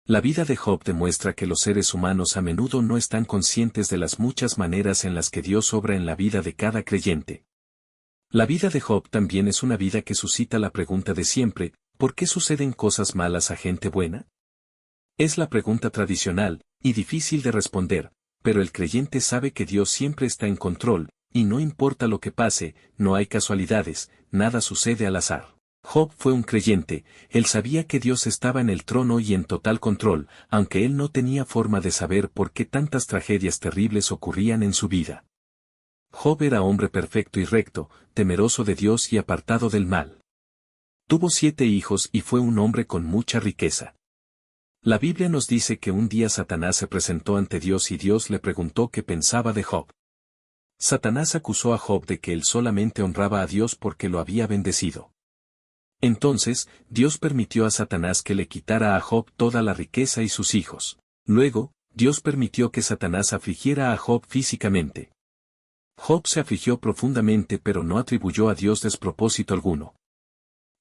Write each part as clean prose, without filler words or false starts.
La vida de Job demuestra que los seres humanos a menudo no están conscientes de las muchas maneras en las que Dios obra en la vida de cada creyente. La vida de Job también es una vida que suscita la pregunta de siempre: ¿por qué suceden cosas malas a gente buena? Es la pregunta tradicional, y difícil de responder, pero el creyente sabe que Dios siempre está en control, y no importa lo que pase, no hay casualidades, nada sucede al azar. Job fue un creyente, él sabía que Dios estaba en el trono y en total control, aunque él no tenía forma de saber por qué tantas tragedias terribles ocurrían en su vida. Job era hombre perfecto y recto, temeroso de Dios y apartado del mal. Tuvo 7 hijos y fue un hombre con mucha riqueza. La Biblia nos dice que un día Satanás se presentó ante Dios y Dios le preguntó qué pensaba de Job. Satanás acusó a Job de que él solamente honraba a Dios porque lo había bendecido. Entonces, Dios permitió a Satanás que le quitara a Job toda la riqueza y sus hijos. Luego, Dios permitió que Satanás afligiera a Job físicamente. Job se afligió profundamente pero no atribuyó a Dios despropósito alguno.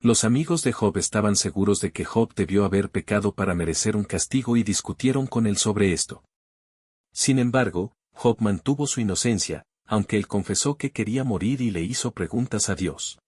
Los amigos de Job estaban seguros de que Job debió haber pecado para merecer un castigo y discutieron con él sobre esto. Sin embargo, Job mantuvo su inocencia, aunque él confesó que quería morir y le hizo preguntas a Dios.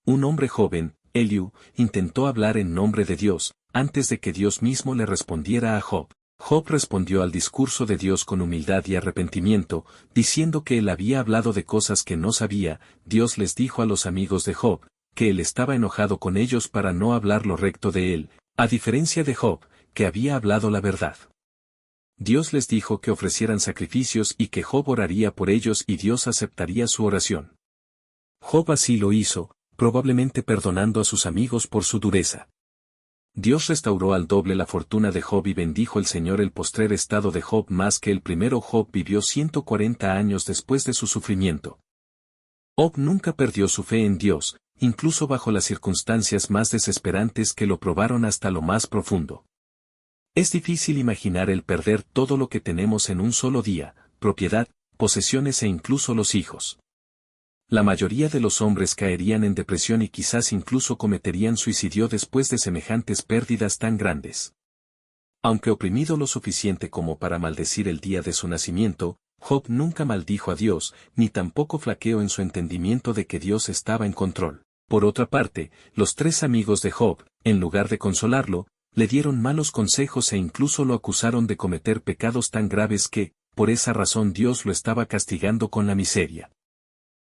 Un hombre joven, Eliú, intentó hablar en nombre de Dios, antes de que Dios mismo le respondiera a Job. Job respondió al discurso de Dios con humildad y arrepentimiento, diciendo que él había hablado de cosas que no sabía. Dios les dijo a los amigos de Job, que él estaba enojado con ellos para no hablar lo recto de él, a diferencia de Job, que había hablado la verdad. Dios les dijo que ofrecieran sacrificios y que Job oraría por ellos y Dios aceptaría su oración. Job así lo hizo, probablemente perdonando a sus amigos por su dureza. Dios restauró al doble la fortuna de Job y bendijo el Señor el postrer estado de Job más que el primero. Job vivió 140 años después de su sufrimiento. Job nunca perdió su fe en Dios, incluso bajo las circunstancias más desesperantes que lo probaron hasta lo más profundo. Es difícil imaginar el perder todo lo que tenemos en un solo día: propiedad, posesiones e incluso los hijos. La mayoría de los hombres caerían en depresión y quizás incluso cometerían suicidio después de semejantes pérdidas tan grandes. Aunque oprimido lo suficiente como para maldecir el día de su nacimiento, Job nunca maldijo a Dios, ni tampoco flaqueó en su entendimiento de que Dios estaba en control. Por otra parte, los 3 amigos de Job, en lugar de consolarlo, le dieron malos consejos e incluso lo acusaron de cometer pecados tan graves que, por esa razón Dios lo estaba castigando con la miseria.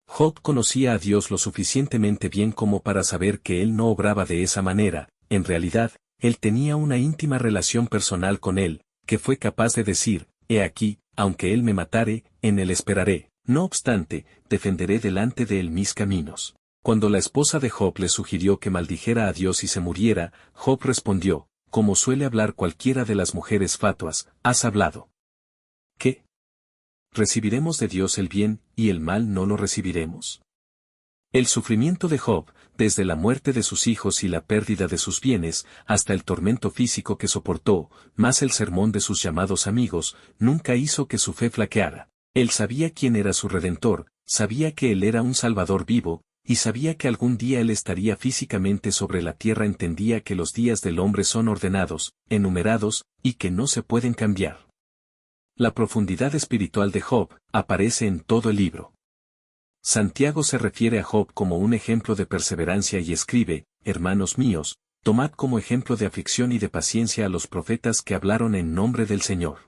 Job conocía a Dios lo suficientemente bien como para saber que él no obraba de esa manera. En realidad, él tenía una íntima relación personal con él, que fue capaz de decir: «He aquí, aunque él me matare, en él esperaré, no obstante, defenderé delante de él mis caminos». Cuando la esposa de Job le sugirió que maldijera a Dios y se muriera, Job respondió, como suele hablar cualquiera de las mujeres fatuas: «¿Has hablado? ¿Qué? ¿Recibiremos de Dios el bien, y el mal no lo recibiremos?». El sufrimiento de Job, desde la muerte de sus hijos y la pérdida de sus bienes, hasta el tormento físico que soportó, más el sermón de sus llamados amigos, nunca hizo que su fe flaqueara. Él sabía quién era su Redentor, sabía que él era un Salvador vivo, y sabía que algún día él estaría físicamente sobre la tierra. Entendía que los días del hombre son ordenados, enumerados, y que no se pueden cambiar. La profundidad espiritual de Job aparece en todo el libro. Santiago se refiere a Job como un ejemplo de perseverancia y escribe: «Hermanos míos, tomad como ejemplo de aflicción y de paciencia a los profetas que hablaron en nombre del Señor.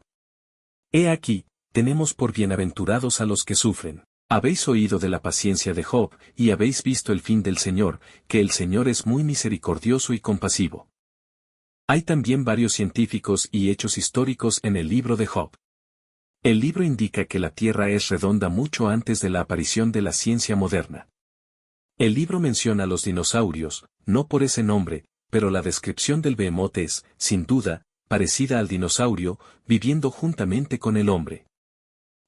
He aquí, tenemos por bienaventurados a los que sufren. Habéis oído de la paciencia de Job, y habéis visto el fin del Señor, que el Señor es muy misericordioso y compasivo». Hay también varios científicos y hechos históricos en el libro de Job. El libro indica que la Tierra es redonda mucho antes de la aparición de la ciencia moderna. El libro menciona a los dinosaurios, no por ese nombre, pero la descripción del behemoth es, sin duda, parecida al dinosaurio, viviendo juntamente con el hombre.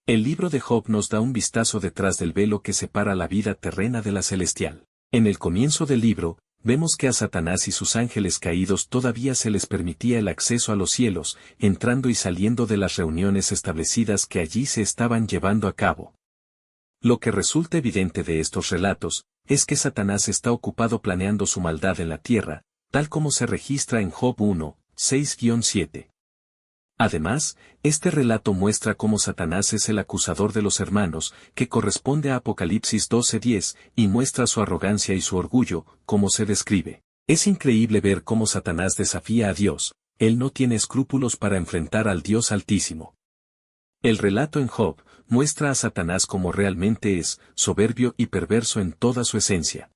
El libro de Job nos da un vistazo detrás del velo que separa la vida terrena de la celestial. En el comienzo del libro, vemos que a Satanás y sus ángeles caídos todavía se les permitía el acceso a los cielos, entrando y saliendo de las reuniones establecidas que allí se estaban llevando a cabo. Lo que resulta evidente de estos relatos, es que Satanás está ocupado planeando su maldad en la tierra, tal como se registra en Job 1, 6-7. Además, este relato muestra cómo Satanás es el acusador de los hermanos, que corresponde a Apocalipsis 12:10, y muestra su arrogancia y su orgullo, como se describe. Es increíble ver cómo Satanás desafía a Dios, él no tiene escrúpulos para enfrentar al Dios Altísimo. El relato en Job muestra a Satanás como realmente es, soberbio y perverso en toda su esencia.